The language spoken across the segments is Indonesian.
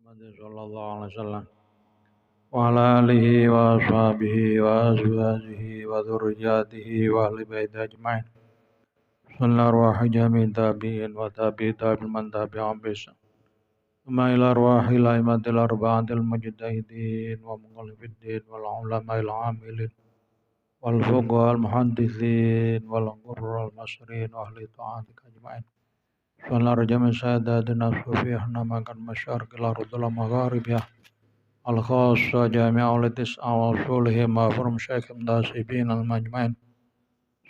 Muhammad sallallahu alaihi wasallam wa ala alihi wa ashabihi wa azwajihi wa dhurriyyatihi wa ahli baiti ajma'in. Sallallahu arwahi jami'in tabi'in wa tabi'in man tabi'ahum bi ihsan. Thumma ila arwahi laimatil arba'atil mujtahidin wa muqallifid wal ulama'il 'amilin wal fuqaha al muhaddithin wal qurra'al masrin wa ahli ta'atik ajma'in. Sallallahu jami'in sayyadatina sufihna makan masyarqil ardil magharibiyah al-khassa jami'ul tis'a wa usulihim wa furum syaikhim dasibin al-majma'in.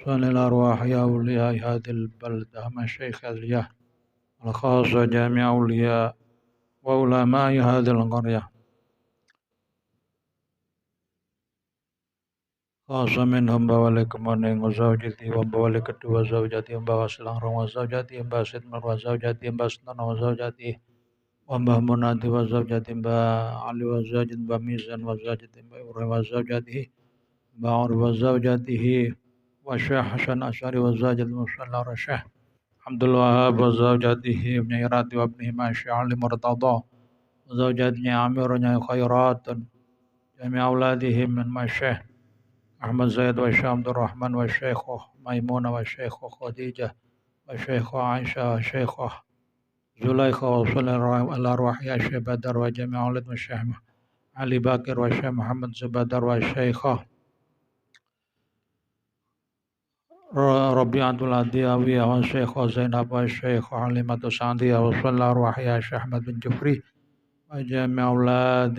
Sallallahu arwahi awliya hadhil baldah masyayikh aliyah al-khassa jami' awliya wa ulama'i hadhil qaryah. Khassa minhum bawalikum wa zawjati wa bawalik kedua zawjati wa bawasilang wa zawjati wa basit wa zawjati wa bastan wa zawjati wa mbah munati wa zawjati mbah ali wa zawjati mbah mizan wa zawjati mbah ibrahim wa zawjatihi mbah wa zawjatihi wa syekh hasan asyari wa zawjati musalla rasyah Abdul Wahab wa zawjatihi ibn Irati wa ibnihi masya Ali Murtada wa zawjatihi amirnya khairatun jami' auladihim min masyah Ahmad Zaid wa Syekh Abdul Rahman wa Syekh Maimunah wa Syekh Khadijah wa Syekh Aisyah wa Syekh Zulaikha wa sallallahu ala arwahi Syekh Badar wa jami' aulad wa Syekh Ali Bakir wa Syekh Muhammad Zubadar wa Syekh Rabi'atul Adiyawi wa Syekh Zainab wa Syekh Halimatu Sa'diyah wa sallallahu arwahi Syekh Ahmad bin Jufri wa jami' aulad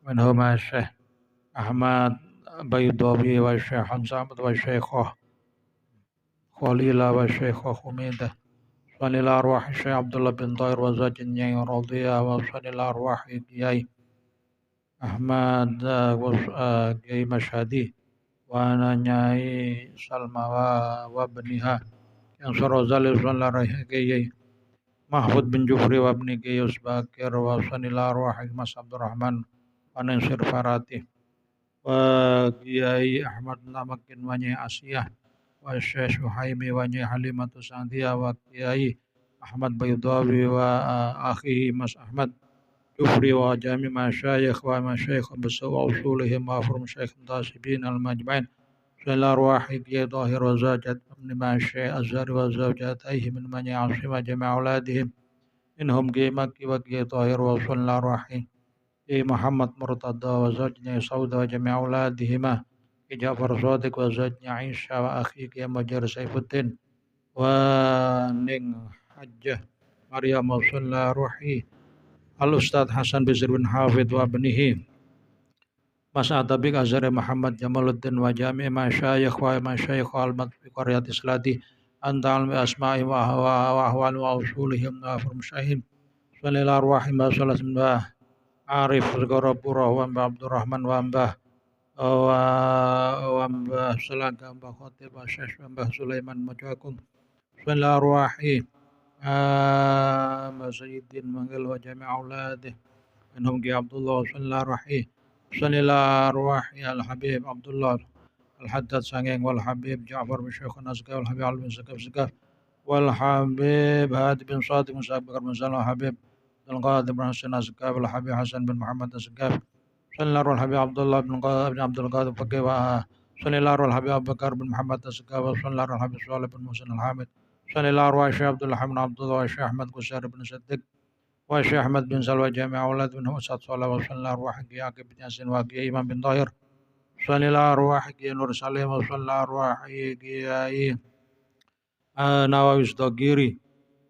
minhum Syekh Ahmad Baydawi wa Syekh Hamzah wa Syekh Khalila wa Syekh Humidah. Sallallahu arwahi Syekh Abdullah bin Tahir wa Zajin Nyai Radiyah wa sallallahu arwahi Kiai Ahmad Kiai Masyhadi wa Nyai Salma wa beniha yang Sarazali sallallahu arwahi Kiai Mahfud bin Jufri wa bni Kiai Usbakir wa sallallahu arwahi Mas Abdurrahman wa Nasir Farati wa Kiai Ahmad Namakin wa Nyai Asiyah wa Syekh Suhaimi wa Nyai Halimatu Sa'diyah wa Kiai Ahmad Baydawi wa akhihi Mas Ahmad Jufri wa jami' masyayikh wa masyayikh wa usulihim wa furum syekh tasibin al-majma'in. Sallallahu arwahi Kiai Tahir wa Zajat ibn Masyayikh Azhar wa zawjataihi min man ya'asim wa jami' auladihim minhum Kiai Makki wa Kiai Tahir wa sallallahu arwahi Kiai Muhammad Murtada wa zawjnya Sauda wa jami' auladihima Kiai Ja'far Shadiq wa zawjnya Aisyah wa akhi Kiai Majar Saifuddin wa ning Hajjah Maryam wa sallallahu arwahi Al-Ustadz Hasan Bisr bin Hafid wa benihi Mas Atabik Azhar Muhammad Jamaluddin wa jami' masyayikh wa masyayikh al-mat fi qaryati Slati anta almi asma'i wa ahwal wa usulihim wa furmusyahim sallallahu arwahi ma salat mbah Arif Segorapura wa mbah Abdurrahman wa mbah Salaga mbah Khatib wa Syekh mbah Sulaiman Majakum sallallahu arwahi Sayyidin manggil wa jami' auladih minhum Kiai Abdullah sallallahu arwahi sallallahu arwahi al-Habib Abdullah al-Haddad Sangeng wal Habib Ja'far bin Syekh Nazgah wal Habib Al bin Zakaf wal Habib Hadi bin Sadiq bin Sa'ad bin Salam Habib Al-Qadir bin Hasan Nazgah wal Habib Hasan bin Muhammad Nazgah sallallahu al-Habib Abdullah bin Abdul Qadir Faqih wa sallallahu al-Habib Abu Bakar bin Muhammad Nazgah wa sallallahu al-Habib Salih bin Musa al-Hamid sallallahu arwahi Syekh Abdul Hamid Abdullah wa Syekh Ahmad Qusar bin Siddiq wa Syekh Ahmad bin Salwa jami' aulad bin Husain sallallahu wa sallallahu arwahi Kiai Aqib bin Yasin wa Kiai Imam bin Tahir sallallahu arwahi Kiai Nur Salim wa sallallahu arwahi Kiai Nawawi Sdogiri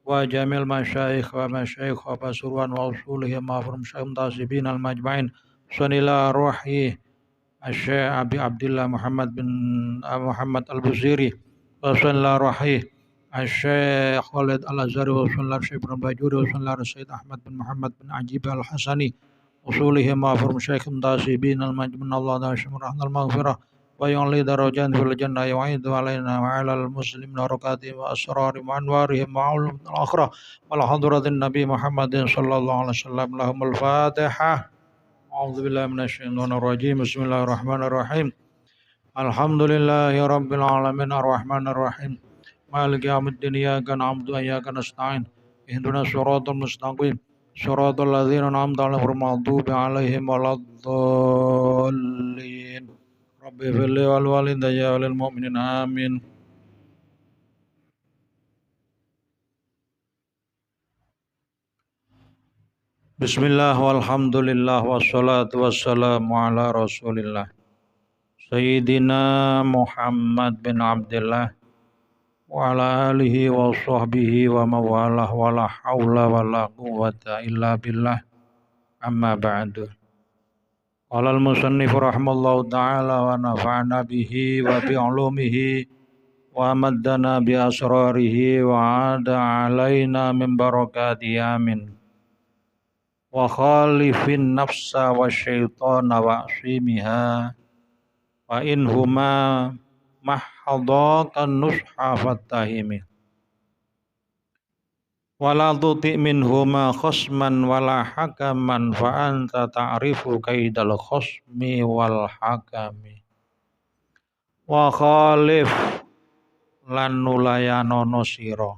wa jamil masyayikh wa masyayikh wa Pasuruan wa usulihim wa furum syaikhum tasibin al-majma'in sallallahu arwahi Syekh Abi Abdullah Muhammad bin Muhammad Al-Buziri wa sallallahu arwahi Syekh Khalid Al-Azhari wa sallallahu Syekh Ibrahim Bajuri wa sallallahu Syekh Ahmad bin Muhammad bin Ajib Al-Hasani usulihim wa furum syaikhum tasibin al-majma'in Allah da syamrah al-maghfirah wa yu'li darajan fil jannah wa yu'idu alaina wa alal muslimin barakatihim wa asrarihim wa anwarihim wa ulum al-akhirah wal hadratin Nabi Muhammadin sallallahu alaihi wasallam lahumul fatihah. A'udzu billahi minasyaitonir rajim. Bismillahirrahmanirrahim. Alhamdulillahi rabbil alamin arrahmanir rahim. Maliki yaumiddin iyyaka na'budu wa iyyaka nasta'in. Ihdinas siratal mustaqim. صراط الذين أنعمت عليهم غير المغضوب عليهم ولا الضالين رب اغفر لي ولوالدي وللمؤمنين آمين. Bismillah walhamdulillah wassalatu wassalamu ala rasulillah Sayyidina Muhammad bin Abdullah wa ala alihi wa sahbihi wa mawalah wa la hawla wa la quwwata illa billah amma ba'du. Qala al-musannif rahimallahu ta'ala wa nafa'na bihi wa bi ulumihi wa maddana bi asrarihi wa ada alaina min barakati amin. Wa khalifin nafsa wa syaitana wa asimiha wa in huma mahadakan nusha fattahimi wala tuti minhuma khosman wala hakaman fa anta ta'rifu kaidal khosmi wal hakami wa khalif lan nulayanono sira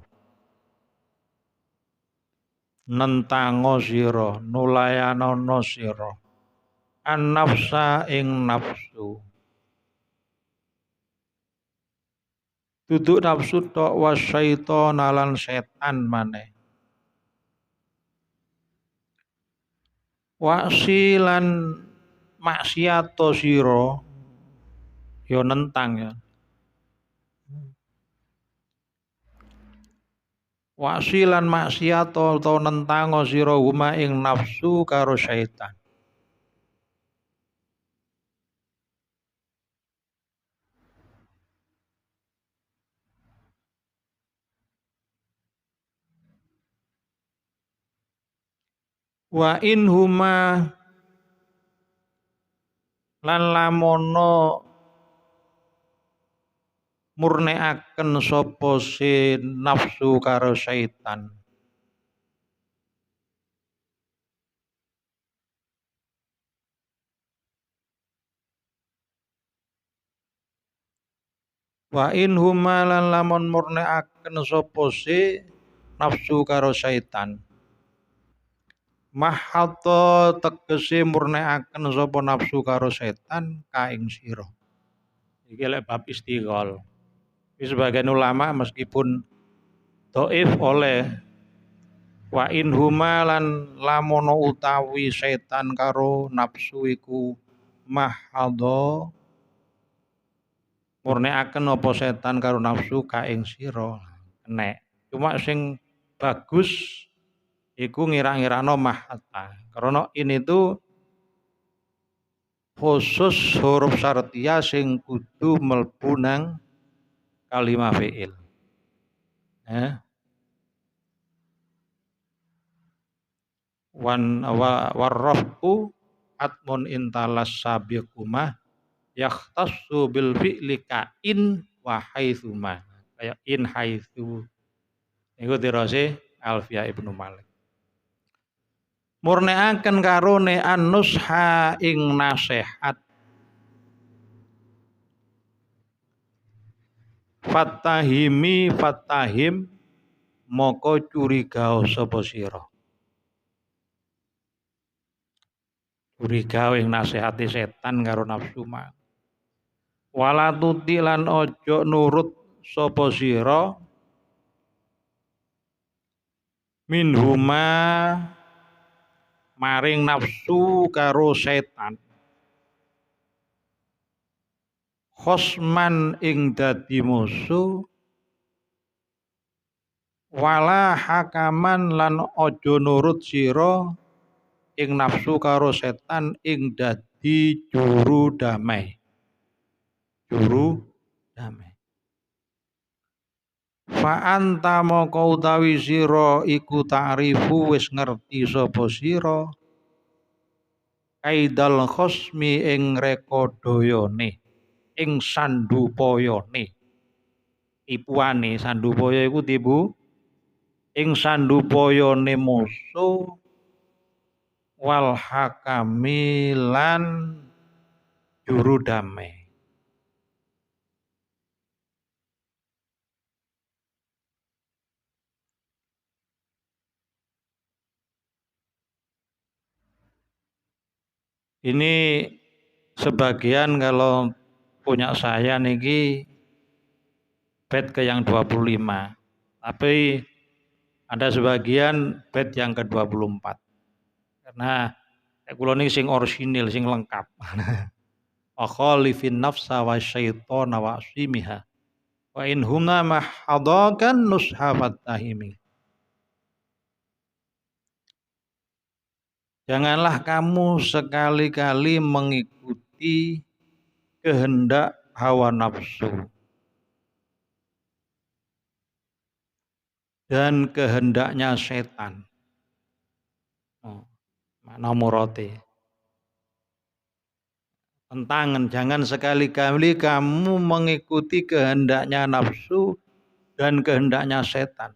nentango sira nulayanono sira an nafsa ing nafsu duduk nafsu tok wasyaiton lan setan maneh wasilan maksiato sira ya nentang ya wasilan maksiato utawa nentango sira huma ing nafsu karo syaitan wa in huma lan lamono murnekaken sapa si nafsu karo syaitan wa in huma lan lamun murnekaken sapa si nafsu karo syaitan mahatta tegese murnekaken sapa nafsu karo setan ka ing sira iki lek bab istighol. Sebagian ulama meskipun dhaif oleh wa in huma lan lamono utawi setan karo nafsu iku mahadha murnekaken apa setan karo nafsu ka ing sira nek cuma sing bagus iku ngira-ngirano mahata karena ini tuh khusus huruf syartiyah sing kudu mlebu nang kalimah fi'il warrafu atmun intalas sabiqumah yakhtassu bil fi'li ka in wa haitsuma kayak in haitsu niku dirose Alfiya Ibnu Malik murnekaken karo ne an-nusha ing nasihat fattahim moko curiga sapa sira curiga ing nasihati setan karo nafsu ma wala tuti lan ojo nurut sapa sira minhuma maring nafsu karo setan khosman ing dadi musuh wala hakaman lan ojo nurut sira ing nafsu karo setan ing dadi juru damai fa anta moko utawi sira iku ta'rifu wis ngerti sapa sira kaidal khosmi ing rekodayane ing sandupayane tipuane sandupaya iku tipu ing sandupayane musuh wal hakami lan juru damai Ini sebagian kalau punya saya niki bed ke yang 25. Tapi ada sebagian bed yang ke-24. Karena kula niki sing orisinil, sing lengkap. Akhalifin nafsa wa syaitana wa asimiha. Wa in huma mahadakan nusha fattahimi. Janganlah kamu sekali-kali mengikuti kehendak hawa nafsu dan kehendaknya setan. Makna murate. Tentangan, jangan sekali-kali kamu mengikuti kehendaknya nafsu dan kehendaknya setan.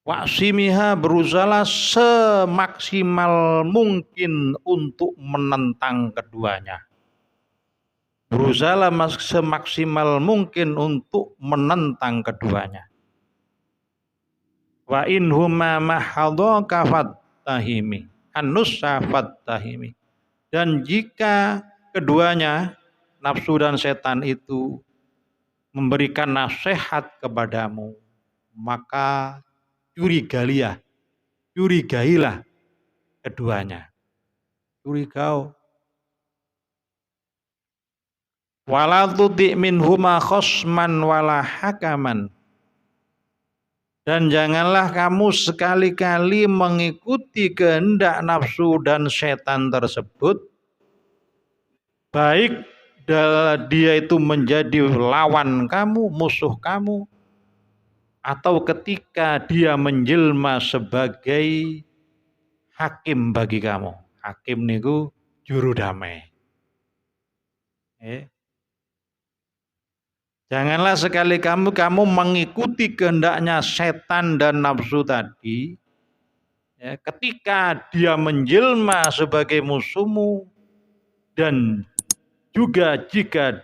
Waksimiha, berusaha semaksimal mungkin untuk menentang keduanya. Berusaha semaksimal mungkin untuk menentang keduanya. Wa in huma mahadaka fattahimi. An-nussa fattahimi. Dan jika keduanya, nafsu dan setan itu memberikan nasihat kepadamu, maka curigailah keduanya. Curigau. Wala tuti' minhuma khosman wala hakaman. Dan janganlah kamu sekali-kali mengikuti kehendak nafsu dan setan tersebut, baik dia itu menjadi lawan kamu, musuh kamu, atau ketika dia menjelma sebagai hakim bagi kamu. Hakim niku juru damai. Janganlah sekali kamu mengikuti kehendaknya setan dan nafsu tadi, ketika dia menjelma sebagai musuhmu, dan juga jika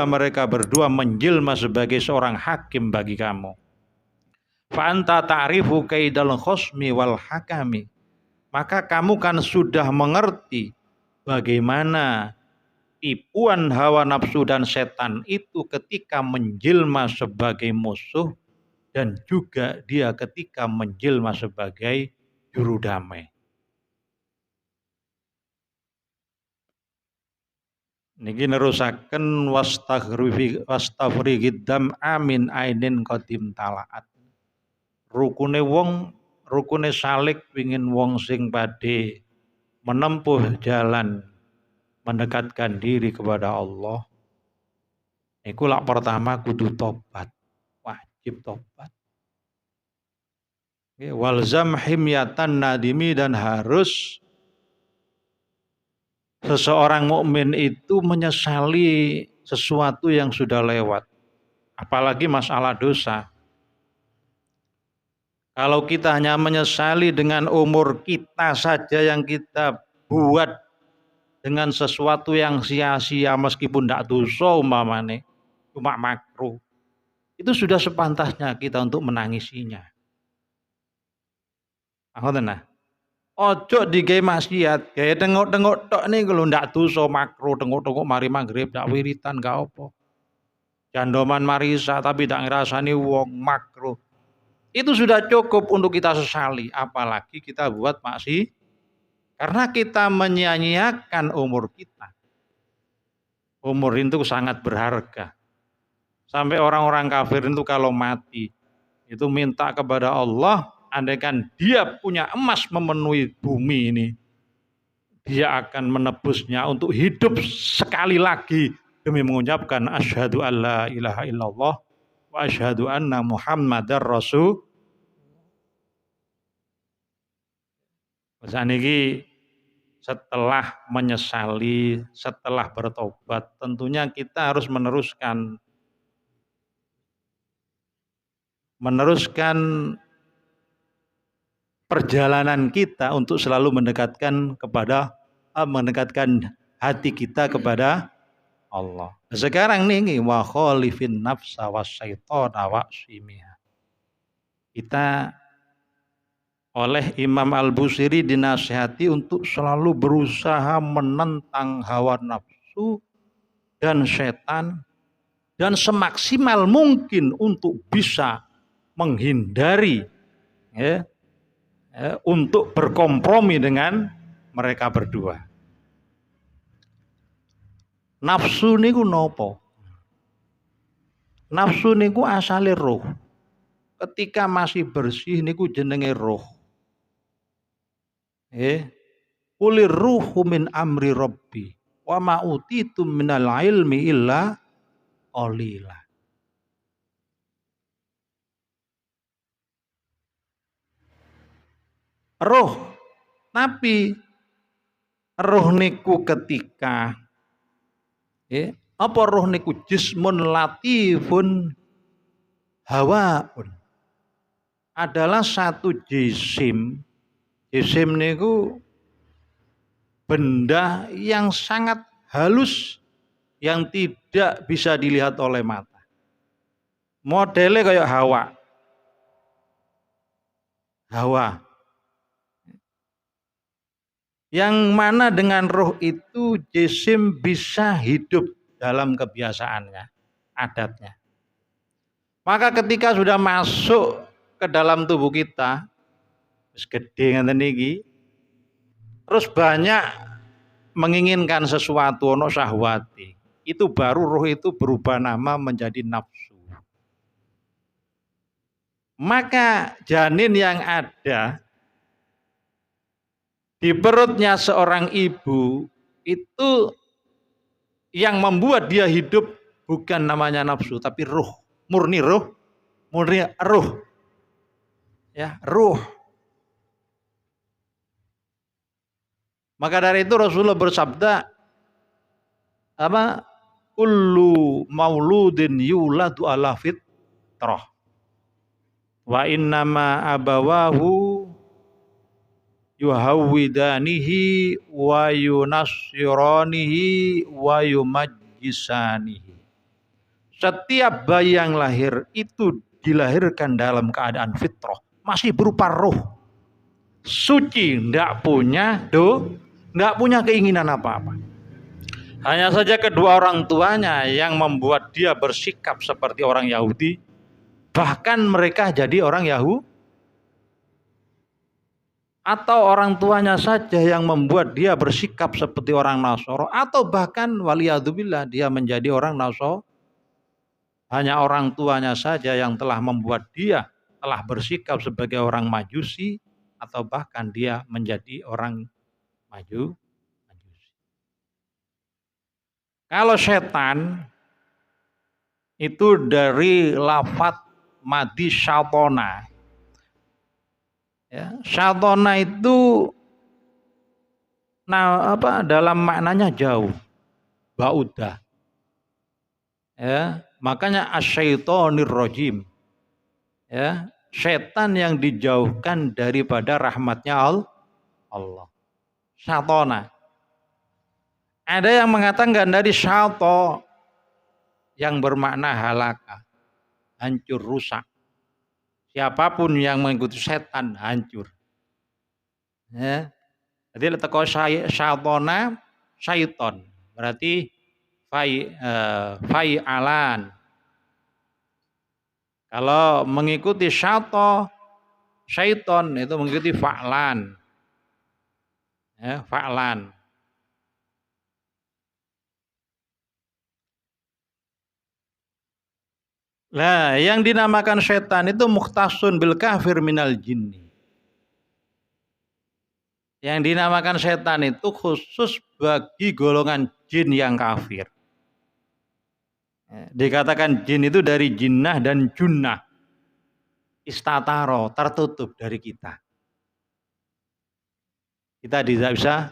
mereka berdua menjelma sebagai seorang hakim bagi kamu. Fa anta ta'rifu kaidal khosmi wal hakami. Maka kamu kan sudah mengerti bagaimana tipuan hawa nafsu dan setan itu ketika menjelma sebagai musuh dan juga dia ketika menjelma sebagai juru damai. Niki nerusaken wastafrigid dam'a min ainin qadim talaat. Rukune salik pingin wong sing badhe menempuh jalan mendekatkan diri kepada Allah. Iku lak pertama kudu tobat, wajib tobat. Walzam himyatan nadimi, dan harus seseorang mukmin itu menyesali sesuatu yang sudah lewat. Apalagi masalah dosa. Kalau kita hanya menyesali dengan umur kita saja yang kita buat dengan sesuatu yang sia-sia meskipun tidak dosa umpamane, cuma makruh, itu sudah sepantasnya kita untuk menangisinya. Ngoten. Ojo digawe maksiat, gawe tengok-tengok tok niku lho ndak dosa makruh, tengok-tengok mari maghrib ndak wiritan gak apa. Jandoman marisa tapi tak ngrasani wong makruh. Itu sudah cukup untuk kita sesali, apalagi kita buat maksiat. Karena kita menyia-nyiakan umur kita. Umur itu sangat berharga. Sampai orang-orang kafir itu kalau mati itu minta kepada Allah, andaikan dia punya emas memenuhi bumi ini, dia akan menebusnya untuk hidup sekali lagi demi mengucapkan asyhadu alla ilaha illallah wa asyhadu anna muhammadar rasul. Saniki setelah menyesali, setelah bertobat, tentunya kita harus meneruskan perjalanan kita untuk selalu mendekatkan hati kita kepada Allah. Sekarang nih wa khalifin nafsa was syaitana wa simiha. Kita oleh Imam Al-Busiri dinasihati untuk selalu berusaha menentang hawa nafsu dan setan dan semaksimal mungkin untuk bisa menghindari ya, untuk berkompromi dengan mereka berdua. Nafsu niku nopo? Nafsu niku asale roh. Ketika masih bersih niku jenenge roh. Qulir ruhu min amri rabbi wa ma utitum minal ilmi illa qalila. Roh, tapi roh niku ketika apa roh niku jismun latifun hawaun adalah satu jisim. Jisim niku benda yang sangat halus yang tidak bisa dilihat oleh mata. Modelnya kayak hawa. Yang mana dengan roh itu jisim bisa hidup dalam kebiasaannya, adatnya. Maka ketika sudah masuk ke dalam tubuh kita, gede ngeten iki, terus banyak menginginkan sesuatu, ono syahwati. Itu baru roh itu berubah nama menjadi nafsu. Maka janin yang ada di perutnya seorang ibu itu yang membuat dia hidup bukan namanya nafsu tapi ruh, murni ruh. Ya, ruh. Maka dari itu Rasulullah bersabda apa? Kullu mauludin yuladu ala fitrah. Wa innama abawahu yuhawwidanihi wa yunassiranihi wa yumajjisanihi. Setiap bayi yang lahir itu dilahirkan dalam keadaan fitrah, masih berupa roh. Suci, enggak punya keinginan apa-apa. Hanya saja kedua orang tuanya yang membuat dia bersikap seperti orang Yahudi, bahkan mereka jadi orang Yahudi. Atau orang tuanya saja yang membuat dia bersikap seperti orang Nasoro, atau bahkan waliyadzubillah dia menjadi orang Nasoro. Hanya orang tuanya saja yang telah membuat dia telah bersikap sebagai orang Majusi, atau bahkan dia menjadi orang Majusi. Kalau setan itu dari lafadz madi syatona. Ya, syatona itu dalam maknanya jauh, baudah. Ya, makanya asyaitonir rajim. Ya, setan yang dijauhkan daripada rahmatnya Allah. Syatona. Ada yang mengatakan dari syato yang bermakna halaka, hancur, rusak. Siapapun yang mengikuti setan hancur. Ya. Jadi teko syatona, syaiton. Berarti fai'alan. Kalau mengikuti syato, syaiton itu mengikuti fa'lan. Ya, fa'lan. Nah, yang dinamakan setan itu mukhtasun bil kafir minal jinni. Yang dinamakan setan itu khusus bagi golongan jin yang kafir. Dikatakan jin itu dari jinnah dan junnah. Istataro, tertutup dari kita. Kita tidak bisa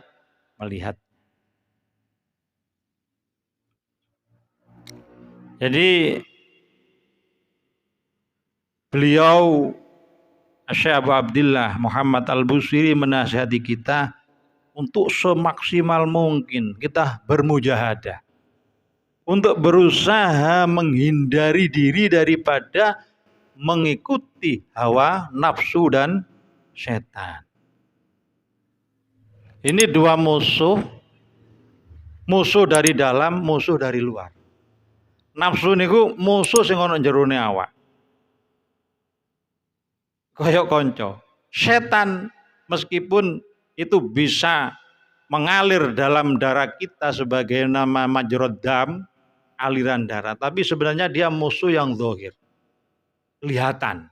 melihat. Jadi beliau Syekh Abu Abdillah Muhammad Al-Busiri menasihati kita untuk semaksimal mungkin kita bermujahadah. Untuk berusaha menghindari diri daripada mengikuti hawa, nafsu dan setan. Ini dua musuh, musuh dari dalam, musuh dari luar. Nafsu niku musuh sing ana jerone awak. Koyok konco. Setan meskipun itu bisa mengalir dalam darah kita sebagai nama majrod dam, aliran darah, tapi sebenarnya dia musuh yang zahir. Kelihatan.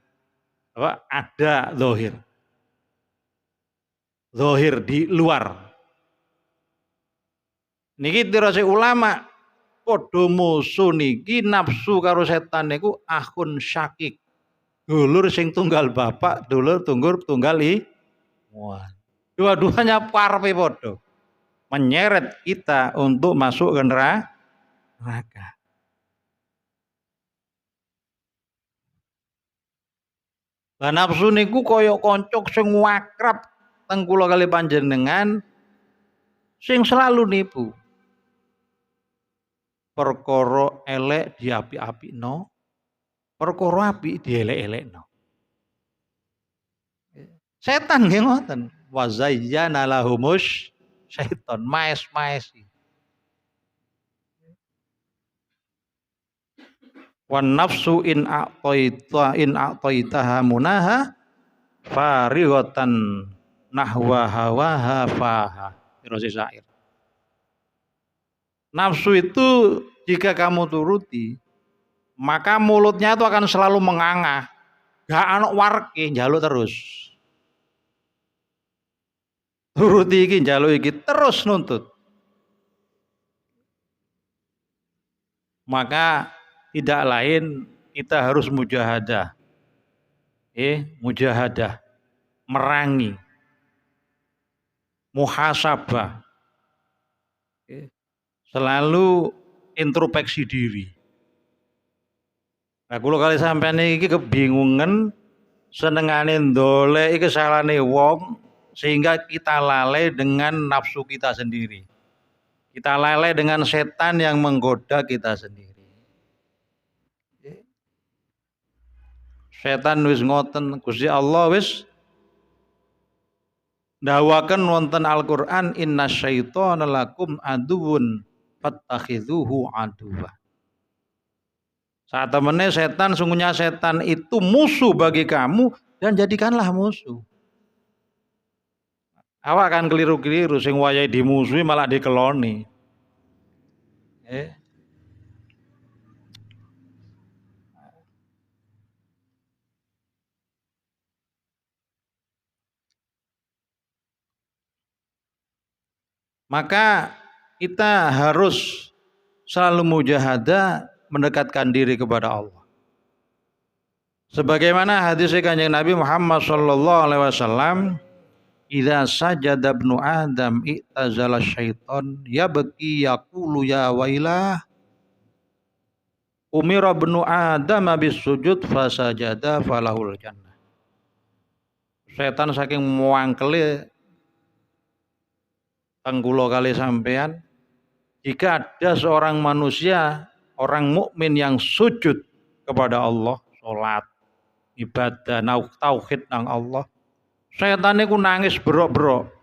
Ada zahir. Zahir di luar. Niki tirose ulama padha musuh niki nafsu karo setan niku akhun syakik. Dulur sing tunggal bapak, dulur tunggal iwan. Dua-duanya parpe padha. Menyeret kita untuk masuk ke neraka. Lah nafsu niku kaya koncok sing wakrab teng kula kali panjenengan sing selalu nipu. Perkara elek diapi-apikno, perkara apik dielek-elekno. Setan nggih ngoten. Wa zayyana lahumus syaiton maes-maesi. Wan nafsu in a'taitaha munaha farighatan nahwa hawaha faha. Terus syair. Nafsu itu jika kamu turuti, maka mulutnya itu akan selalu menganga. Gak ana warke njaluk terus. Turuti iki njaluk iki terus nuntut. Maka tidak lain kita harus mujahadah. Mujahadah, merangi, muhasabah. Selalu introspeksi diri. Nah, kula kali sampeyan iki kebingungan senengane ndolek kesalahane wong sehingga kita lalai dengan nafsu kita sendiri. Kita lalai dengan setan yang menggoda kita sendiri. Setan wis ngoten, Gusti Allah wis ndawaken wonten Al-Qur'an innasyaitona lakum aduwwun fattakhidhuhu aduwwa. Saat temennya setan, sungguhnya setan itu musuh bagi kamu dan jadikanlah musuh. Awak akan keliru-keliru, sing wayahe dimusuhi malah dikeloni. Maka kita harus selalu mujahadah mendekatkan diri kepada Allah. Sebagaimana hadis Kanjeng Nabi Muhammad sallallahu alaihi wasallam, "Idza sajada ibnu Adam i'tazala syaiton yabki yaqulu ya wailah umira ibnu Adam bis sujud fasajada falahul jannah." Setan saking muangkele tenggulo kali sampean, jika ada seorang manusia, orang mukmin yang sujud kepada Allah, salat, ibadah, tauhid nang Allah, setan niku nangis berok-berok.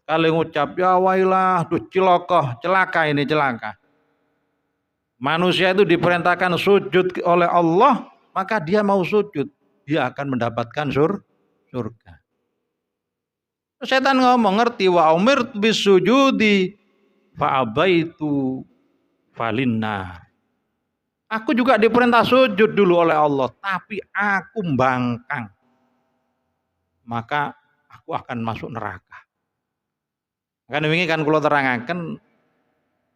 Kali ngucap ya wailah, duh celaka ini celaka. Manusia itu diperintahkan sujud oleh Allah, maka dia mau sujud, dia akan mendapatkan surga. Setan ngomong ngerti wa umir bisujudi fa abaitu falinna. Aku juga diperintah sujud dulu oleh Allah, tapi aku mbangkang. Maka aku akan masuk neraka. Kan wingi kan kula terangaken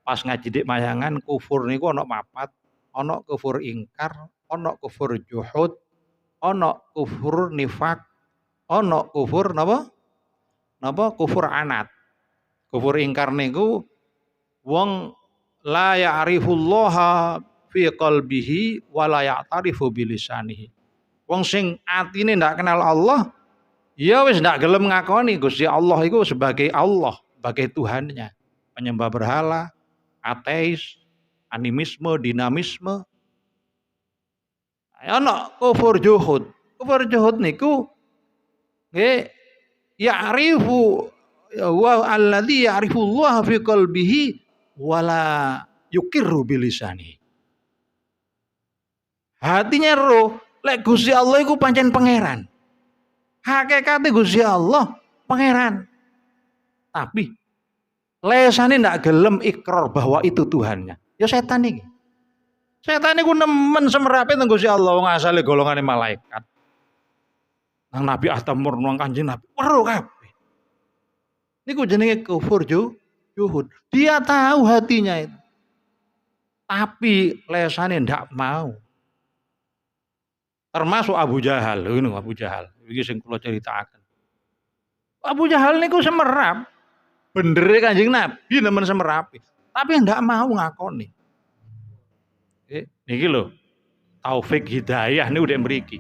pas ngaji dik mayangan kufur niku ana papat, ana kufur ingkar, ana kufur juhud, ana kufur nifak, ana kufur napa? Kufur anat. Kufur ingkar niku wong la ya'rifullaha fi qalbihi wa la ya'tarifu bilisanihi. Wong sing atine ndak kenal Allah, ya wis ndak gelem ngakoni Gusti Allah iku sebagai Allah, sebagai Tuhannya. Penyembah berhala, ateis, animisme, dinamisme. Ana kufur juhud. Kufur juhud niku Nggih, ya'rifu wa alladzi ya'rifu Allah fi qalbihi wala yuqirru bilisani. Hatinya roh, lek Gusti Allah iku pancen pangeran. Hakikate Gusti Allah pangeran. Tapi lesane ndak gelem ikrar bahwa itu Tuhannya. Ya setan iki. Setan iku nemen semerape nang Gusti Allah wong asale golongane malaikat. Nang Nabi Adam nang Kanjeng Nabi weruh kabeh. Niku jenenge kufur juhud. Dia tahu hatinya itu. Tapi lesane ndak mau. Termasuk Abu Jahal, ngono Abu Jahal. Iki sing kula critakaken. Abu Jahal niku semerap. Bendere Kanjeng Nabi nemen semerapi. Tapi ndak mau ngakoni. Niki lho. Taufik Hidayah niku ndek mriki.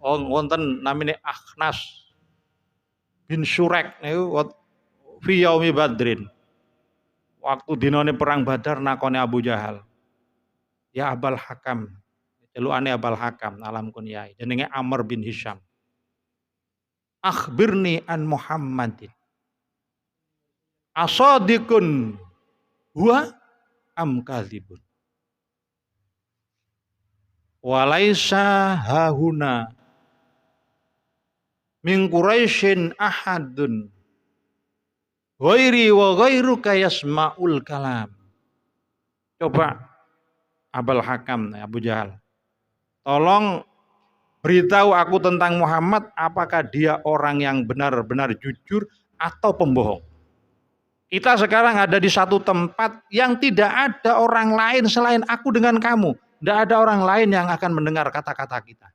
Wonten namine Akhnas bin Syurek niku fi yaumi Badrin. Waktu dinane perang Badar nakone Abu Jahal. Ya Abul Hakam. Celukane Abul Hakam alam kunyai. Jenenge Amr bin Hisham. Akhbirni an Muhammadin. Asadikun huwa am kadzibun. Walaisa hahuna min Quraisyin ahadun ghairi wa ghairuka yasma'ul kalam. Coba Abul Hakam Abu Jahal. Tolong beritahu aku tentang Muhammad, apakah dia orang yang benar-benar jujur atau pembohong. Kita sekarang ada di satu tempat yang tidak ada orang lain selain aku dengan kamu. Tidak ada orang lain yang akan mendengar kata-kata kita.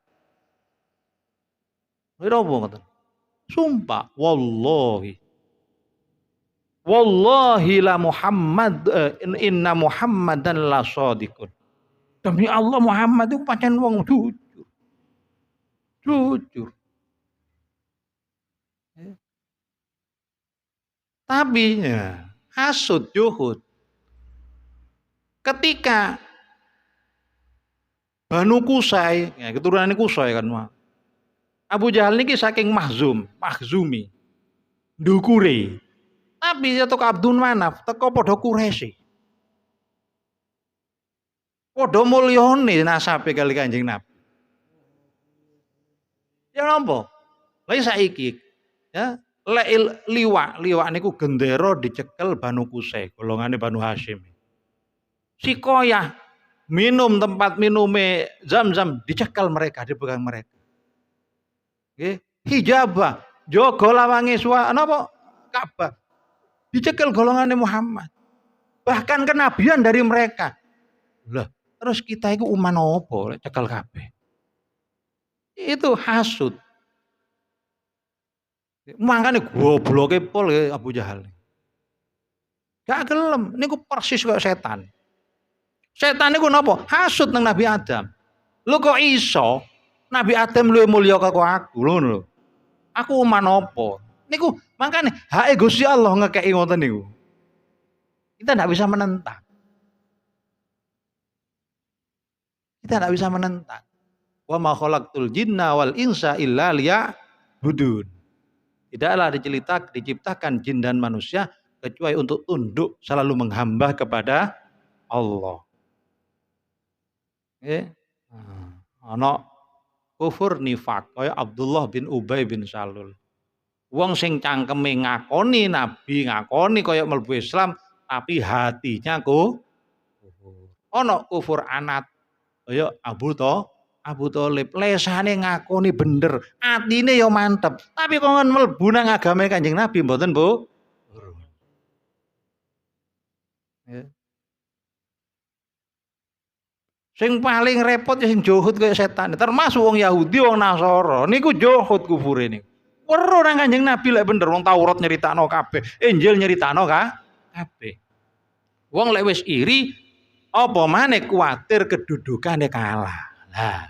Sumpah, wallahi. Wallahi la Muhammad inna Muhammadan la shadiqun. Demi Allah Muhammad itu pancen wong jujur. Jujur. Tapi ya, hasud juhud. Ketika Banu Qusay, ya, keturunan Qusay kan, Abu Jahal niki saking mahzumi, ndukure. Tapi ya teko Abdul Manaf, teko padha Quraisy. Padha mulyane nasabe kali Kanjeng Nabi. Ya napa? Lah saiki ya liwak niku gendera dicekel Banu Qusay, golongane Banu Hasyim. Sikoyah minum tempat minume Zam-Zam dicekel mereka, dipegang mereka. Nggih, hijabah jaga lawange napa Ka'bah dicekel golongane Muhammad. Bahkan kenabian dari mereka. Lah, terus kita iku uman apa cekel kabeh. Itu hasud. Mangkane gobloke pol Abu Jahal. Gak gelem, niku persis kaya setan. Setan niku napa? Hasud nang Nabi Adam. Lho kok iso Nabi Adam luwih mulya karo aku, ngono lho. Aku uman apa? Niku mangkane hake Gusti Allah ngekeki ngoten niku. Kita ndak bisa menentang. Kita ndak bisa menentang. Wa ma khalaqtul jinna wal insa illa liya'budun. Tidaklah diciptakan jin dan manusia kecuali untuk tunduk selalu menghamba kepada Allah. Ana kufur nifak kaya Abdullah bin Ubay bin Salul. Wong sing cangkeme ngakoni nabi, ngakoni kaya mlebu Islam tapi hatinya kufur. Ana kufur anat kaya Abu Thalib lesane ngakoni bener, atine ya mantep, tapi kok mlebu nang agame Kanjeng Nabi mboten, Bu? Ya. Sing paling repot ya sing juhud kaya setan, termasuk wong Yahudi, wong Nasara, niku juhud kufure niku. Weruh nang Kanjeng Nabi lek bener wong Taurat nyeritakno kabeh, Injil nyeritakno kabeh. Wong lek wis iri apa maneh kuwatir kedudukane kalah. Lah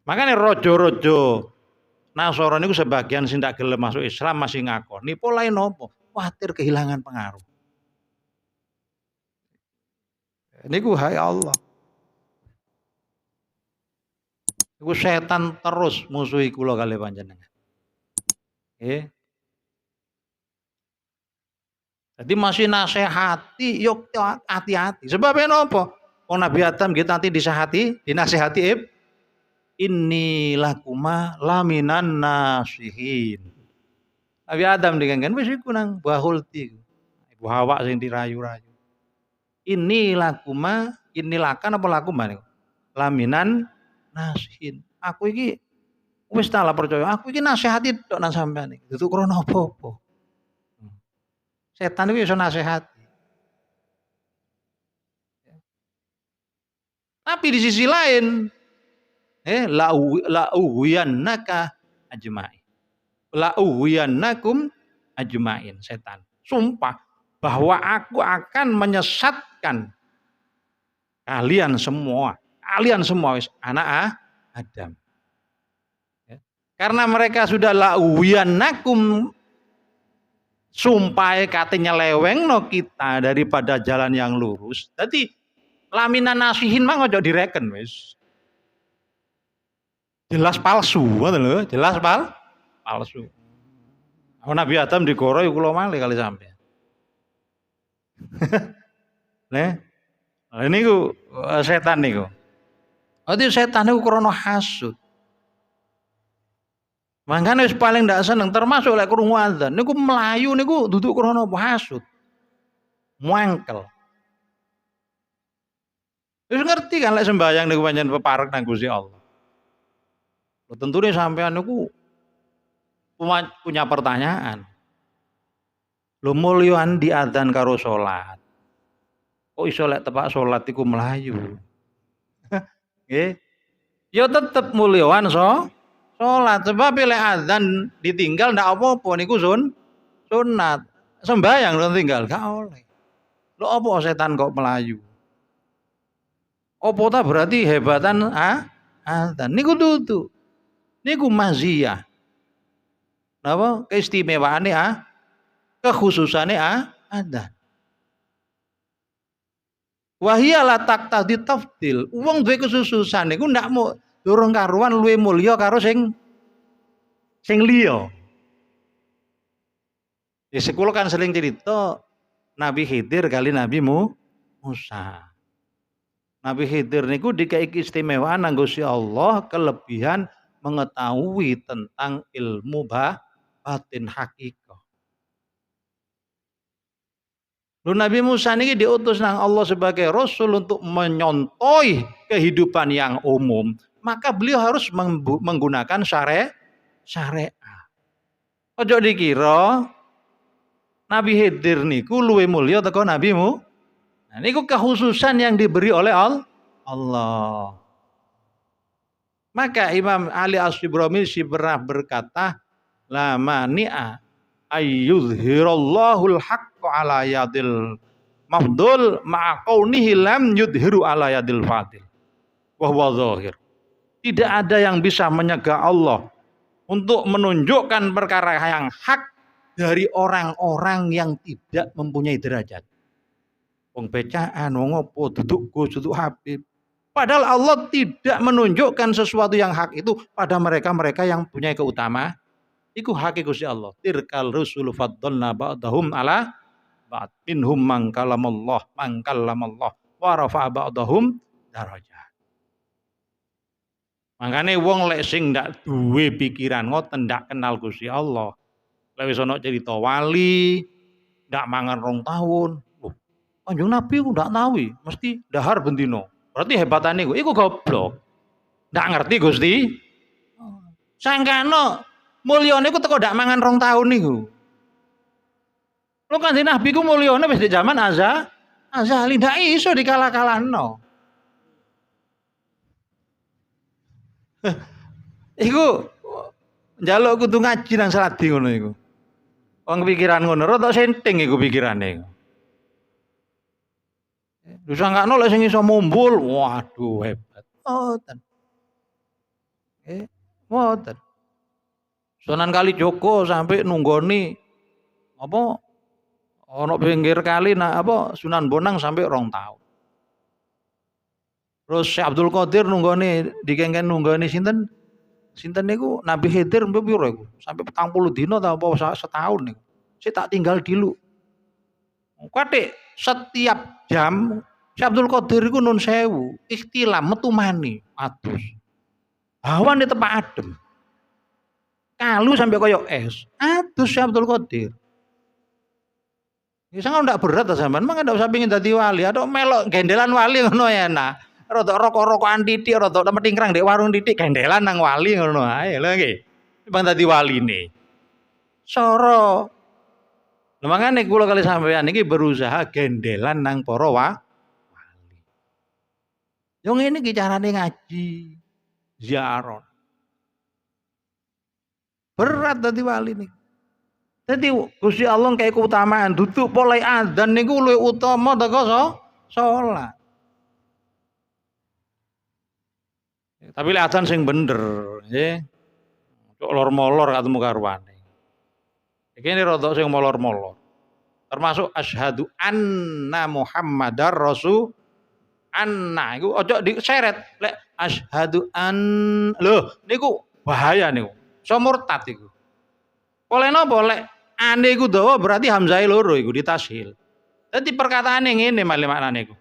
makanya rojo-rojo Nasara niku sebagian sing ndak gelem masuk Islam masih ngakoni pola nopo? Kuwatir kehilangan pengaruh. Niku hai Allah. Iku setan terus musuhi kula kalih panjenengan. Nggih. Jadi masih nasihati, yuk hati-hati. Sebabnya napa? Wong Nabi Adam kita nanti dinasihati innilakuma laminan nasihin. Nabi Adam dengan wis iku nang bahulti. Ibu Hawa sing dirayu-rayu. Inilakan apa lakuma niku? Laminan nasihin. Aku iki wis tak percaya, aku iki nasihati tok nang sampean iki. Dudu krana apa-apa. Setan itu iso nasihati. Tapi di sisi lain, la'uhwiyannaka ajma'in. La'uhwiyannakum ajma'in, setan. Sumpah bahwa aku akan menyesatkan kalian semua wis anak Adam. Karena mereka sudah la'uhwiyannakum, sumpah kate nyelewengno kita daripada jalan yang lurus. Jadi laminan nasihin mah ojo direken wis. Jelas palsu, ngoten lho, jelas palsu. Nabi Adam digoro iku kula malih kali sampean. Nah, niku setan niku. Berarti setan niku krana hasud. Mangkane wis paling ndak seneng termasuk lek krungu adzan niku melayu niku duduk krana hasud. Muangkel. Wis ngerti kan lek sembayang niku pancen peparek nang Gusti Allah. Tentunya sampean niku punya pertanyaan. Lho mulyan diadzan karo salat. Kok iso lek tepak salat iku melayu? Nggih. Ya tetep mulyawan salat sebab lek adzan ditinggal ndak apa-apa niku sunat. Sembayang lho tinggal gak oleh. Lho apa setan kok melayu? Apa ta berarti hebatan adzan niku dudu. Niku maziyah. Napa keistimewaane kekhususane adzan. Wahia la taqtadi tafdil. Wong duwe kesususan niku ndak mau durung karuan luwih mulya karo sing liya. Ya sekula kan sering cerita Nabi Khidir kali Nabi Musa. Nabi Khidir niku dikei keistimewaan nang Gusti Allah kelebihan mengetahui tentang ilmu batin hakikah. Lalu Nabi Musa ini diutus nang Allah sebagai Rasul untuk menyontohi kehidupan yang umum. Maka beliau harus menggunakan syariat. Ojo dikira Nabi Khidir niku luwih mulya teko Nabi Musa. Nah, niku kekhususan yang diberi oleh Allah. Maka Imam Ali As-Sibromisi pernah berkata, la mani'a ayyudhirallahul haqqa ala yadil mafdul ma'a kaunihi lam yudhiru ala yadil fadil wa huwa zahir. Tidak ada yang bisa menyegah Allah untuk menunjukkan perkara yang hak dari orang-orang yang tidak mempunyai derajat. Wong becaan, wong opo, duduk Gus, duduk Habib. Padahal Allah tidak menunjukkan sesuatu yang hak itu pada mereka-mereka yang punya keutamaan. Iku hak Gusti Allah. Tirkal rusulu faddalna ba'dahum ala ba'd. Minhum man kalamallah wa rafa'a ba'dahum darajat. Makane wong lek sing ndak duwe pikiran ngoten ndak kenal Gusti Allah. Lek wis ana cerita wali ndak mangan 2 tahun. Kanjeng Nabi ku ndak tahu mesti dahar bendino. Berarti hebatane iku goblok. Ndak ngerti Gusti. Sangkano mulyane ku teko ndak mangan 2 tahun niku. Lho Kanjeng Nabi ku mulyane wis di zaman azali ndak iso dikalah-kalahno. Iku njaluk kudu ngaji nang Sladi ngono iku. Wong pikiran ngono rada senting iku pikirane. Disangkano lek sing iso mumbul, waduh hebat. Ngoten. Ngoten. Sunan Kalijaga sampai nunggoni apa ana pinggir kali Sunan Bonang sampai 2 tahun. Terus Syekh Abdul Qadir nunggone dikengken nunggone sinten? Sinten niku Nabi Khidir mbek piro iku? Sampai 40 dina ta apa setahun niku. Saya tak tinggal dulu. Katik setiap jam Syekh Abdul Qadir iku nun sewu, ikhtilam metu mani atus. Hawane tepak adem. Kalu sampai koyo es. Atus Syekh Abdul Qadir. Ya sangat ndak berat ta sampean, mangga ndak usah pengin dadi wali, atau melok gendelan wali ngono ya enak. Rodok rokok-rokokan titik, rodok metingkrang ndek warung titik gendelan nang wali ngono ae lho nggih. Bang dadi waline. Soro. Lha mangane kula kali sampean iki berusaha gendelan nang para wali. Yo ngene iki carane ngaji, ziarah. Berat dadi wali niki. Dadi Gusti Allah kayak keutamaan duduk mulai adzan niku luwih utama teko salat. Tapi lek adzan sing bener, nggih. Cok lor-molor ketemu karwane. Iki ini rodok sing molor-molor. Termasuk asyhadu anna Muhammadar Rasul anna iku ojo diseret lek asyhadu an lho niku bahaya niku. So murtad iku. Oleh napa lek ane iku dawa berarti hamzah loro iku ditashil. Dadi perkataane ngene male maknane iku.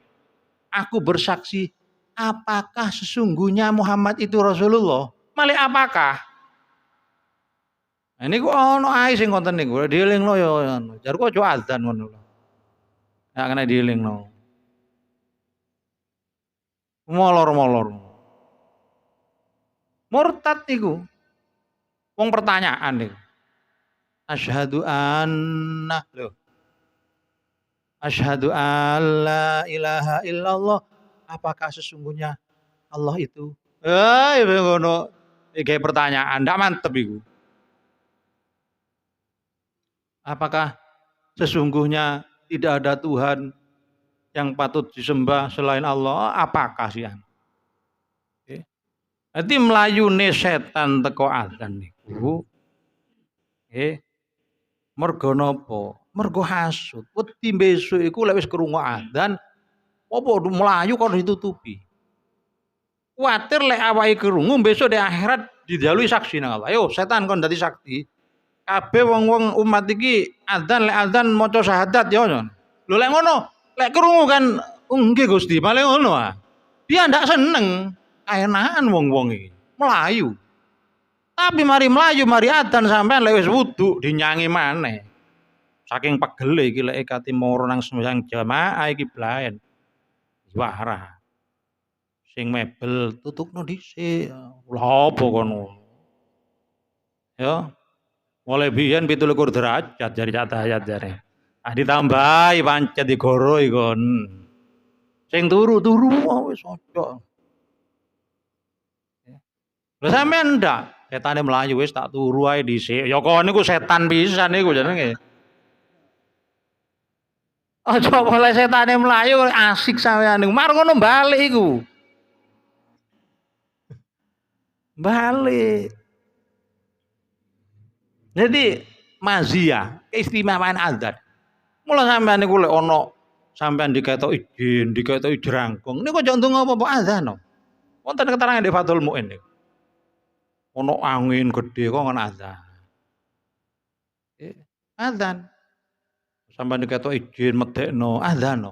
Aku bersaksi apakah sesungguhnya Muhammad itu Rasulullah? Male apakah? Nah, niku ono ae sing konten niku dielingno ya anu. Jar kok aja adzan ngono lho. Ya kena dielingno. Molor-molor. Murtad niku. Wong pertanyaan niku. Asyhadu anna lho. Asyhadu alla ilaha illallah. Apakah sesungguhnya Allah itu? Ya ngono. Iki pertanyaan ndak mantep iku. Apakah sesungguhnya tidak ada Tuhan yang patut disembah selain Allah? Apakah sih? Okay. Nanti melayune setan teko adzan niku. Okay. Mergo napa? Mergo hasud. Wedi besok iku lek wis krungu adzan apa melayu kok ditutupi. Kuwatir lek awake krungu besok di akhirat dijalui saksi nang Allah. Ayo setan kon dadi saksi. Kabeh wong-wong umat iki adzan lek adzan maca syahadat ya. Lho lek ngono, lek krungu kan nggih Gusti, paling ngono ah. Dia ndak seneng, kaenakan wong-wong iki. Melayu. Tapi mari melayu, mari adzan sampean lek wis wudu dinyangi maneh. Saking pegele iki lek kate moro nang sembahyang jamaah iki blaen. Wara. Sing mebel tutukno dhisik. Lha apa kono? Ya. Mulai biyen 17 derajat jari catayat jare. Ah ditambahi pancet digoro ikon. Sing turu-turu wis ojo. Lha sampean ndak, setane mlayu wis tak turu ae dhisik. Ya kon niku setan pisan niku jenenge. Aja oleh setane mlayu asik sampean niku. Mar ngono balik iku. Balik. Jadi mazia, keistimewaan adzan. Mula sampean niku lek ana sampean diketoki jin, diketoki jerangkung, niku aja ndonga apa-apa adzan no. Wonten keterangan di Fathul Mu'in niku. Ana angin gedhe kok ana adzan. Adzan. Sampean diketoki jin medekno adzan no.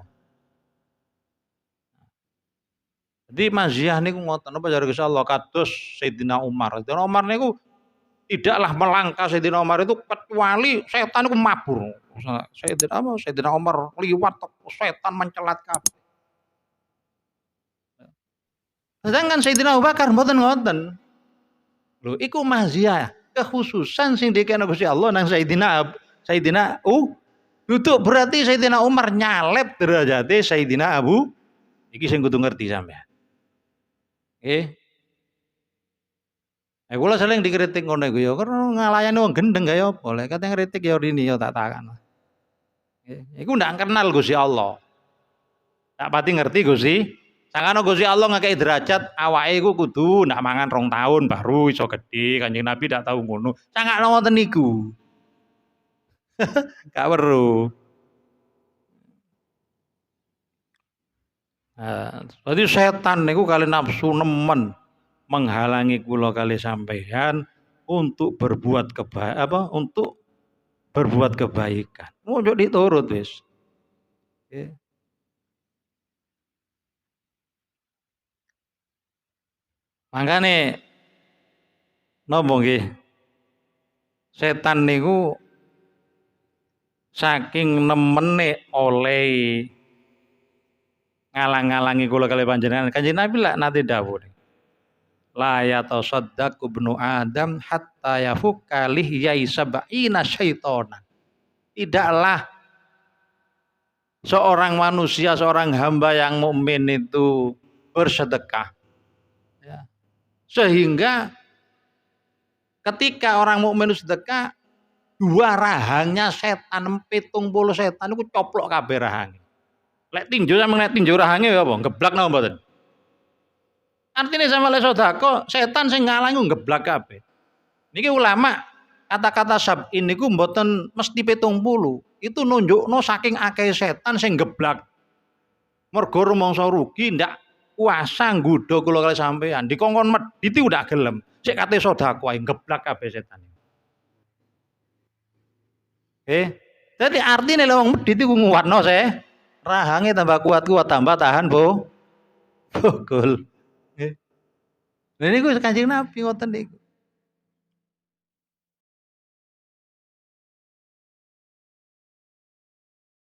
Jadi mazia niku ngoten apa jar Gusti Allah kados Sayyidina Umar. Sayyidina Umar niku tidaklah melangkah Sayyidina Umar itu kecuali setan itu mabur. Sayyidina Umar liwat setan mencelat kabeh. Sedangkan Sayyidina Abu Bakar mboten ngoten. Lho iku mazia, kekhususan sing dikene Gusti Allah nang Sayyidina duduk berarti Sayyidina Umar nyalep derajate Sayyidina Abu. Iki sing kudu ngerti sampean. Nggih. Kula sering dikritik ngono iku ya karena ngalayani wong gendeng kaya apa. Lek kate ngritik ya rini ya tak takan. Iku ndak kenal Gusti Allah. Tak pati ngerti Gusti. Sakjane Gusti Allah ngekeki derajat awake iku kudu ndak mangan 2 tahun baru iso gedhe. Kanjeng Nabi ndak tau ngono. Sakjane ngoten niku. Gak weruh. Jadi setan niku kali nafsu nemen menghalangi kula kali sampeyan untuk berbuat untuk berbuat kebaikan. Ojo diturut wis. Nggih. Mangkane napa nggih? Setan niku saking nemene oleh ngalang-alangi kula kali panjenengan. Kanjeng Nabi lak nate dawuh. La yatasaddaqu ibnu Adam hatta yafukka lihyai sab'ina syaitana. Tidaklah seorang manusia, seorang hamba yang mukmin itu bersedekah. Ya. Sehingga ketika orang mukmin sedekah, dua rahangnya setan, 70 setan itu coplok kabeh rahange. Lek tinju sampe nek tinju rahange ya apa? Geblak napa mboten? Artinya sama le sedekah, setan sing ngalangi geblak kabeh. Niki ulama kata-kata sab'in niku mboten mesti 70. Itu nunjukno saking akeh setan sing geblak. Mergo rumangsa rugi ndak kuasa nggodha kula kali sampean. Dikongkon medhiti udah gelem. Sik kate sedekah ae geblak kabeh setan. Dadi artine lek wong medhit iku nguwatno rahange tambah kuat-kuat tambah tahan bokol. Nggih. Lha niku Kanjeng Nabi ngoten niku.